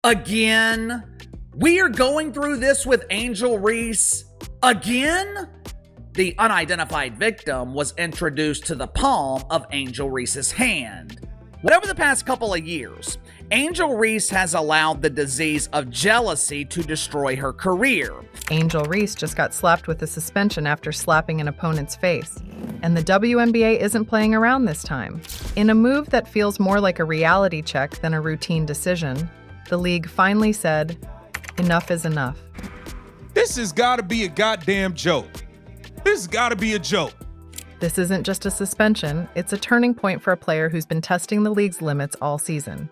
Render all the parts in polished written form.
Again? We are going through this with Angel Reese? Again? The unidentified victim was introduced to the palm of Angel Reese's hand. Over the past couple of years, Angel Reese has allowed the disease of jealousy to destroy her career. Angel Reese just got slapped with a suspension after slapping an opponent's face. And the WNBA isn't playing around this time. In a move that feels more like a reality check than a routine decision, the league finally said, enough is enough. This has got to be a goddamn joke. This has got to be a joke. This isn't just a suspension, it's a turning point for a player who's been testing the league's limits all season.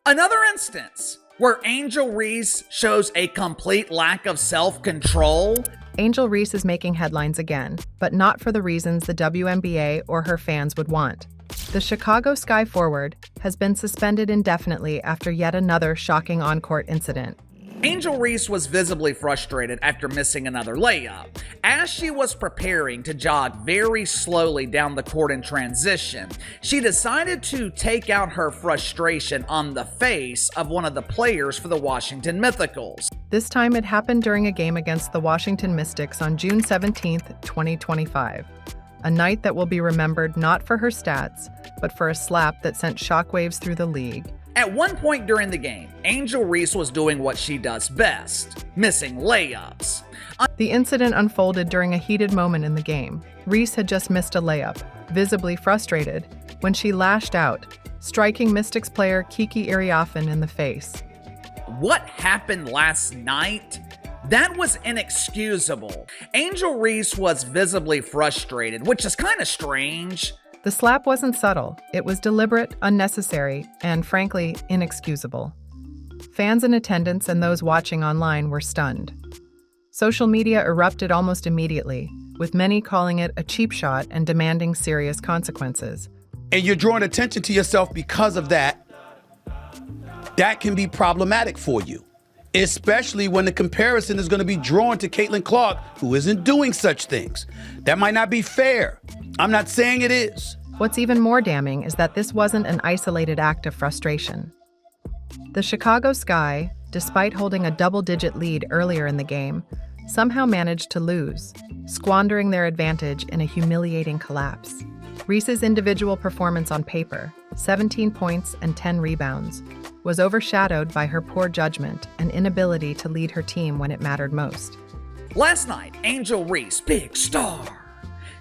Another instance where Angel Reese shows a complete lack of self-control. Angel Reese is making headlines again, but not for the reasons the WNBA or her fans would want. The Chicago Sky forward has been suspended indefinitely after yet another shocking on-court incident. Angel Reese was visibly frustrated after missing another layup. As she was preparing to jog very slowly down the court in transition, she decided to take out her frustration on the face of one of the players for the Washington Mythicals. This time it happened during a game against the Washington Mystics on June 17, 2025. A night that will be remembered not for her stats, but for a slap that sent shockwaves through the league. At one point during the game, Angel Reese was doing what she does best, missing layups. The incident unfolded during a heated moment in the game. Reese had just missed a layup, visibly frustrated, when she lashed out, striking Mystics player Kiki Iriafen in the face. What happened last night? That was inexcusable. Angel Reese was visibly frustrated, which is kind of strange. The slap wasn't subtle. It was deliberate, unnecessary, and frankly, inexcusable. Fans in attendance and those watching online were stunned. Social media erupted almost immediately, with many calling it a cheap shot and demanding serious consequences. And you're drawing attention to yourself because of that. That can be problematic for you, especially when the comparison is going to be drawn to Caitlin Clark, who isn't doing such things. That might not be fair. I'm not saying it is. What's even more damning is that this wasn't an isolated act of frustration. The Chicago Sky, despite holding a double-digit lead earlier in the game, somehow managed to lose, squandering their advantage in a humiliating collapse. Reese's individual performance on paper, 17 points and 10 rebounds, was overshadowed by her poor judgment and inability to lead her team when it mattered most. Last night, Angel Reese, big star.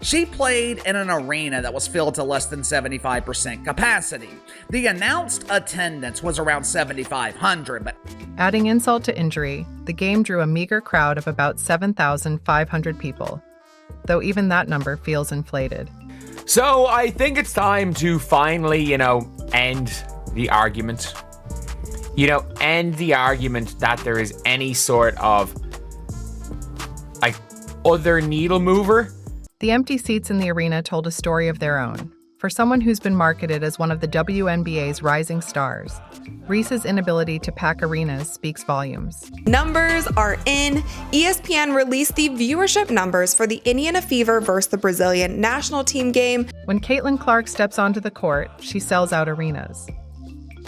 She played in an arena that was filled to less than 75% capacity. The announced attendance was around 7,500, but adding insult to injury, the game drew a meager crowd of about 7,500 people, though even that number feels inflated. So I think it's time to finally, end the argument. End the argument that there is any sort of, other needle mover. The empty seats in the arena told a story of their own. For someone who's been marketed as one of the WNBA's rising stars, Reese's inability to pack arenas speaks volumes. Numbers are in. ESPN released the viewership numbers for the Indiana Fever versus the Brazilian national team game. When Caitlin Clark steps onto the court, she sells out arenas.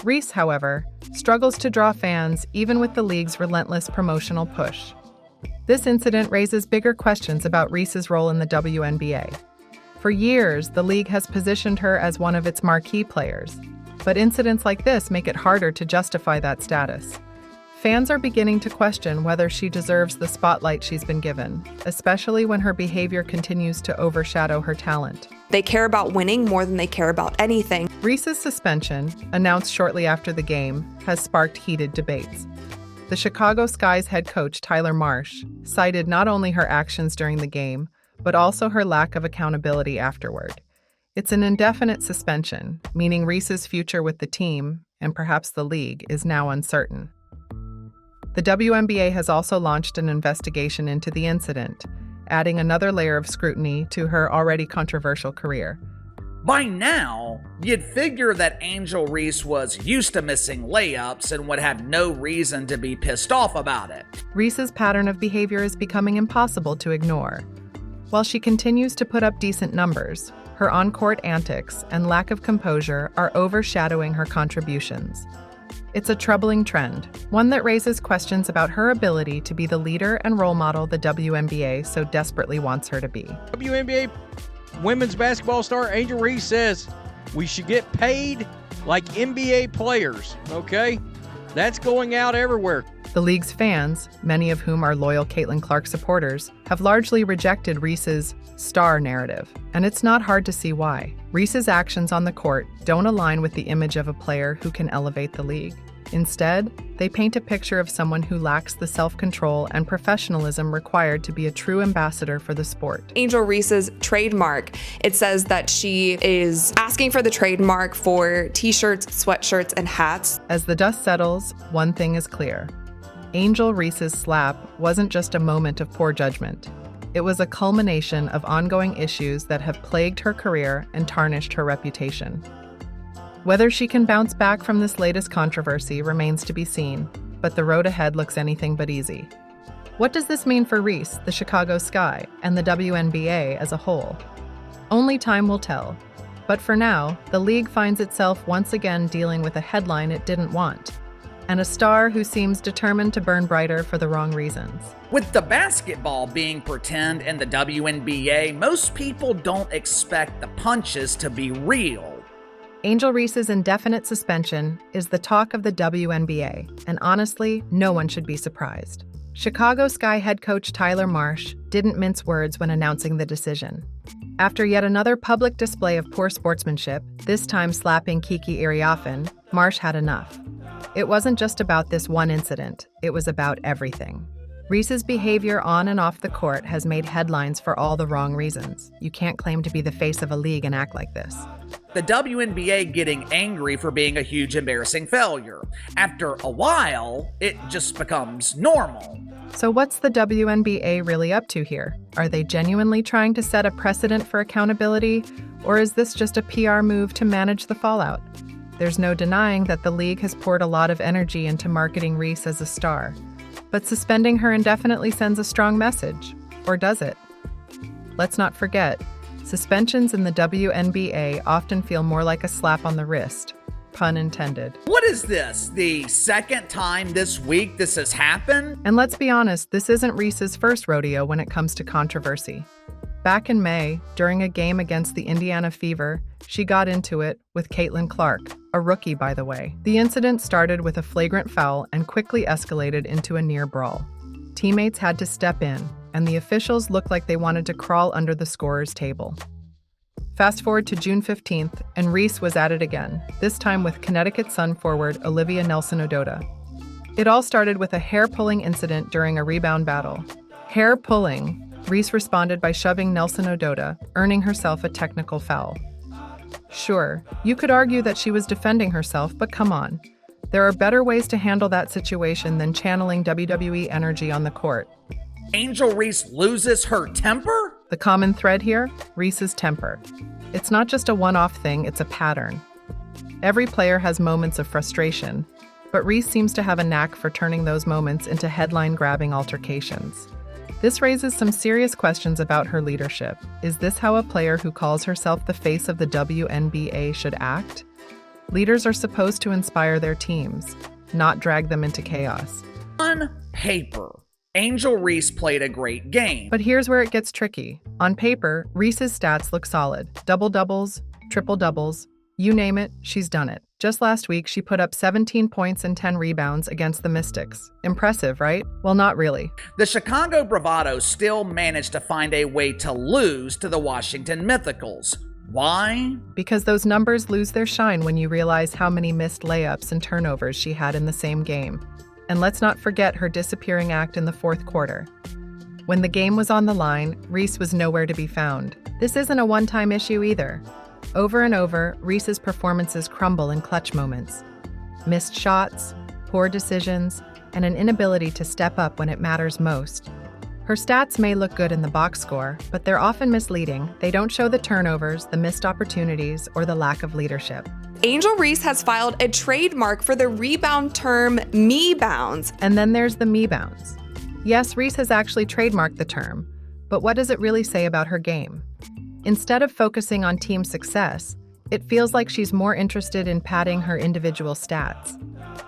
Reese, however, struggles to draw fans even with the league's relentless promotional push. This incident raises bigger questions about Reese's role in the WNBA. For years, the league has positioned her as one of its marquee players, but incidents like this make it harder to justify that status. Fans are beginning to question whether she deserves the spotlight she's been given, especially when her behavior continues to overshadow her talent. They care about winning more than they care about anything. Reese's suspension, announced shortly after the game, has sparked heated debates. The Chicago Sky's head coach, Tyler Marsh, cited not only her actions during the game, but also her lack of accountability afterward. It's an indefinite suspension, meaning Reese's future with the team, and perhaps the league, is now uncertain. The WNBA has also launched an investigation into the incident, adding another layer of scrutiny to her already controversial career. by now, you'd figure that Angel Reese was used to missing layups and would have no reason to be pissed off about it. Reese's pattern of behavior is becoming impossible to ignore. While she continues to put up decent numbers, her on-court antics and lack of composure are overshadowing her contributions. It's a troubling trend, one that raises questions about her ability to be the leader and role model the WNBA so desperately wants her to be. WNBA women's basketball star Angel Reese says we should get paid like NBA players, okay? That's going out everywhere. The league's fans, many of whom are loyal Caitlin Clark supporters, have largely rejected Reese's star narrative, and it's not hard to see why. Reese's actions on the court don't align with the image of a player who can elevate the league. Instead, they paint a picture of someone who lacks the self-control and professionalism required to be a true ambassador for the sport. Angel Reese's trademark, it says that she is asking for the trademark for t-shirts, sweatshirts, and hats. As the dust settles, one thing is clear. Angel Reese's slap wasn't just a moment of poor judgment. It was a culmination of ongoing issues that have plagued her career and tarnished her reputation. Whether she can bounce back from this latest controversy remains to be seen, but the road ahead looks anything but easy. What does this mean for Reese, the Chicago Sky, and the WNBA as a whole? Only time will tell. But for now, the league finds itself once again dealing with a headline it didn't want, and a star who seems determined to burn brighter for the wrong reasons. With the basketball being pretend in the WNBA, most people don't expect the punches to be real. Angel Reese's indefinite suspension is the talk of the WNBA, and honestly, no one should be surprised. Chicago Sky head coach Tyler Marsh didn't mince words when announcing the decision. After yet another public display of poor sportsmanship, this time slapping Kiki Iriafen, Marsh had enough. It wasn't just about this one incident, it was about everything. Reese's behavior on and off the court has made headlines for all the wrong reasons. You can't claim to be the face of a league and act like this. The WNBA getting angry for being a huge embarrassing failure. After a while, it just becomes normal. So what's the WNBA really up to here? Are they genuinely trying to set a precedent for accountability, or is this just a PR move to manage the fallout? There's no denying that the league has poured a lot of energy into marketing Reese as a star. But suspending her indefinitely sends a strong message. Or does it? Let's not forget, suspensions in the WNBA often feel more like a slap on the wrist. Pun intended. What is this? The second time this week this has happened? And let's be honest, this isn't Reese's first rodeo when it comes to controversy. Back in May, during a game against the Indiana Fever, she got into it with Caitlin Clark, a rookie by the way. The incident started with a flagrant foul and quickly escalated into a near brawl. Teammates had to step in, and the officials looked like they wanted to crawl under the scorer's table. Fast forward to June 15th, and Reese was at it again, this time with Connecticut Sun forward Olivia Nelson-Ododa. It all started with a hair-pulling incident during a rebound battle. Hair-pulling, Reese responded by shoving Nelson-Ododa, earning herself a technical foul. Sure, you could argue that she was defending herself, but come on. There are better ways to handle that situation than channeling WWE energy on the court. Angel Reese loses her temper? The common thread here? Reese's temper. It's not just a one-off thing, it's a pattern. Every player has moments of frustration, but Reese seems to have a knack for turning those moments into headline-grabbing altercations. This raises some serious questions about her leadership. Is this how a player who calls herself the face of the WNBA should act? Leaders are supposed to inspire their teams, not drag them into chaos. On paper, Angel Reese played a great game. But here's where it gets tricky. On paper, Reese's stats look solid. Double-doubles, triple-doubles, you name it, she's done it. Just last week, she put up 17 points and 10 rebounds against the Mystics. Impressive, right? Well, not really. The Chicago Bravado still managed to find a way to lose to the Washington Mythicals. Why? Because those numbers lose their shine when you realize how many missed layups and turnovers she had in the same game. And let's not forget her disappearing act in the fourth quarter. When the game was on the line, Reese was nowhere to be found. This isn't a one-time issue either. Over and over, Reese's performances crumble in clutch moments. Missed shots, poor decisions, and an inability to step up when it matters most. Her stats may look good in the box score, but they're often misleading. They don't show the turnovers, the missed opportunities, or the lack of leadership. Angel Reese has filed a trademark for the rebound term me-bounds. And then there's the me-bounds. Yes, Reese has actually trademarked the term, but what does it really say about her game? Instead of focusing on team success, it feels like she's more interested in padding her individual stats.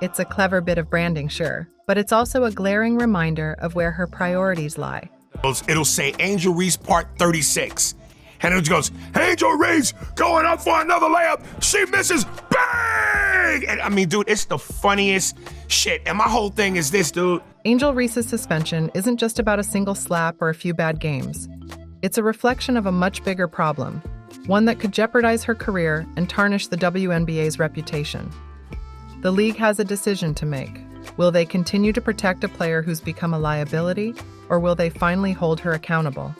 It's a clever bit of branding, sure, but it's also a glaring reminder of where her priorities lie. It'll say Angel Reese part 36. And it goes, Angel Reese going up for another layup. She misses. Bang! And I mean, dude, it's the funniest shit. And my whole thing is this, dude. Angel Reese's suspension isn't just about a single slap or a few bad games. It's a reflection of a much bigger problem, one that could jeopardize her career and tarnish the WNBA's reputation. The league has a decision to make. Will they continue to protect a player who's become a liability, or will they finally hold her accountable?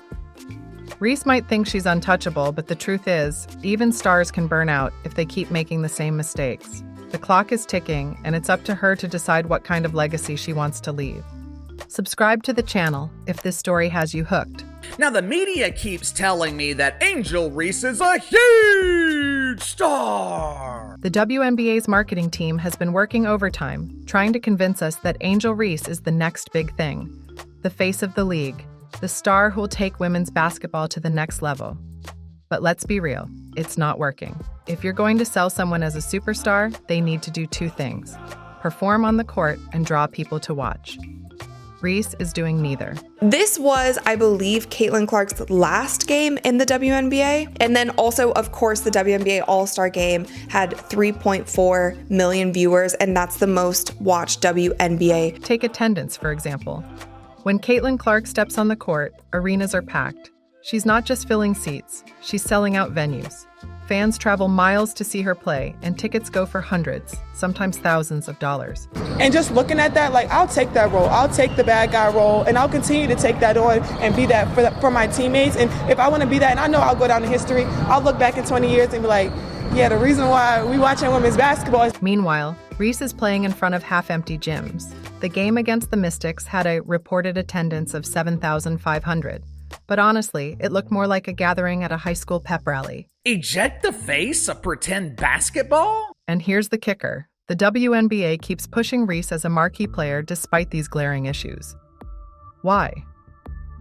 Reese might think she's untouchable, but the truth is, even stars can burn out if they keep making the same mistakes. The clock is ticking, and it's up to her to decide what kind of legacy she wants to leave. Subscribe to the channel if this story has you hooked. Now, the media keeps telling me that Angel Reese is a huge star. The WNBA's marketing team has been working overtime, trying to convince us that Angel Reese is the next big thing, the face of the league, the star who'll take women's basketball to the next level. But let's be real, it's not working. If you're going to sell someone as a superstar, they need to do two things: perform on the court and draw people to watch. Reese is doing neither. This was, I believe, Caitlin Clark's last game in the WNBA. And then also, of course, the WNBA All-Star Game had 3.4 million viewers, and that's the most watched WNBA. Take attendance, for example. When Caitlin Clark steps on the court, arenas are packed. She's not just filling seats, she's selling out venues. Fans travel miles to see her play, and tickets go for hundreds, sometimes thousands of dollars. And just looking at that, like, I'll take that role. I'll take the bad guy role, and I'll continue to take that on and be that for my teammates. And if I want to be that, and I know I'll go down in history, I'll look back in 20 years and be like, yeah, the reason why we watching women's basketball is... Meanwhile, Reese is playing in front of half-empty gyms. The game against the Mystics had a reported attendance of 7,500. But honestly, it looked more like a gathering at a high school pep rally. Eject the face of pretend basketball? And here's the kicker. The WNBA keeps pushing Reese as a marquee player despite these glaring issues. Why?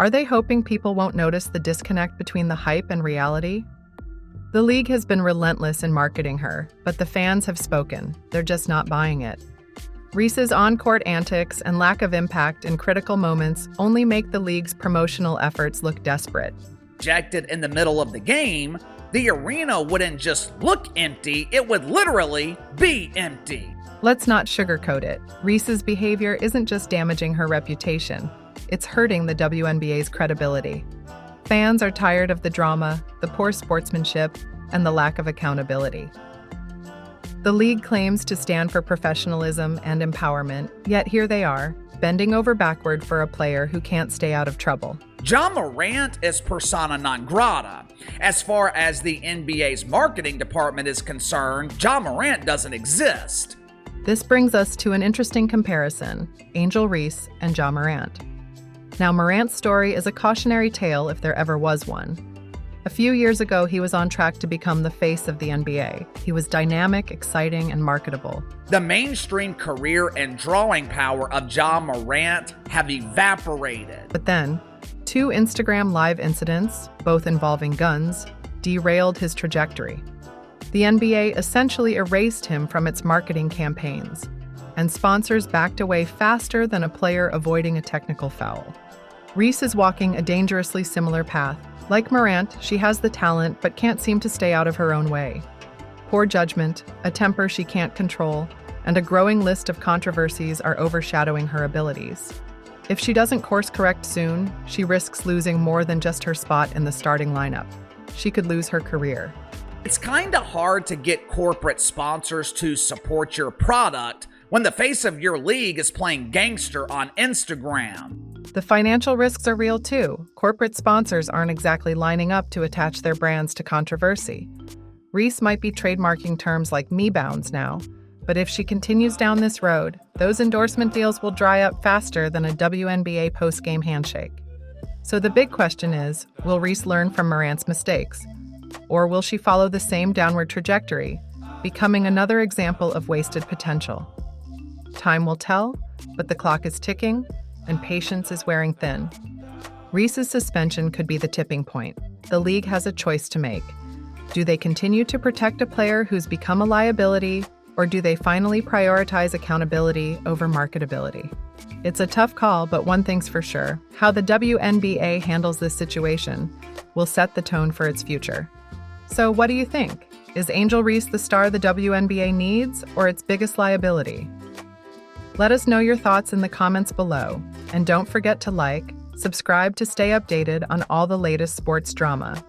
Are they hoping people won't notice the disconnect between the hype and reality? The league has been relentless in marketing her, but the fans have spoken. They're just not buying it. Reese's on-court antics and lack of impact in critical moments only make the league's promotional efforts look desperate. Ejected in the middle of the game, the arena wouldn't just look empty, it would literally be empty. Let's not sugarcoat it. Reese's behavior isn't just damaging her reputation, it's hurting the WNBA's credibility. Fans are tired of the drama, the poor sportsmanship, and the lack of accountability. The league claims to stand for professionalism and empowerment, yet here they are, bending over backward for a player who can't stay out of trouble. Ja Morant is persona non grata. As far as the NBA's marketing department is concerned, Ja Morant doesn't exist. This brings us to an interesting comparison: Angel Reese and Ja Morant. Now, Morant's story is a cautionary tale if there ever was one. A few years ago, he was on track to become the face of the NBA. He was dynamic, exciting, and marketable. The mainstream career and drawing power of Ja Morant have evaporated. But then, 2 Instagram Live incidents, both involving guns, derailed his trajectory. The NBA essentially erased him from its marketing campaigns, and sponsors backed away faster than a player avoiding a technical foul. Reese is walking a dangerously similar path. Like Morant, she has the talent but can't seem to stay out of her own way. Poor judgment, a temper she can't control, and a growing list of controversies are overshadowing her abilities. If she doesn't course correct soon, she risks losing more than just her spot in the starting lineup. She could lose her career. It's kinda hard to get corporate sponsors to support your product when the face of your league is playing gangster on Instagram. The financial risks are real too. Corporate sponsors aren't exactly lining up to attach their brands to controversy. Reese might be trademarking terms like me-bounds now, but if she continues down this road, those endorsement deals will dry up faster than a WNBA post-game handshake. So the big question is, will Reese learn from Morant's mistakes? Or will she follow the same downward trajectory, becoming another example of wasted potential? Time will tell, but the clock is ticking, and patience is wearing thin. Reese's suspension could be the tipping point. The league has a choice to make. Do they continue to protect a player who's become a liability, Or do they finally prioritize accountability over marketability? It's a tough call, but one thing's for sure. How the WNBA handles this situation will set the tone for its future. So what do you think? Is Angel Reese the star the WNBA needs, or its biggest liability? Let us know your thoughts in the comments below. And don't forget to like, subscribe to stay updated on all the latest sports drama.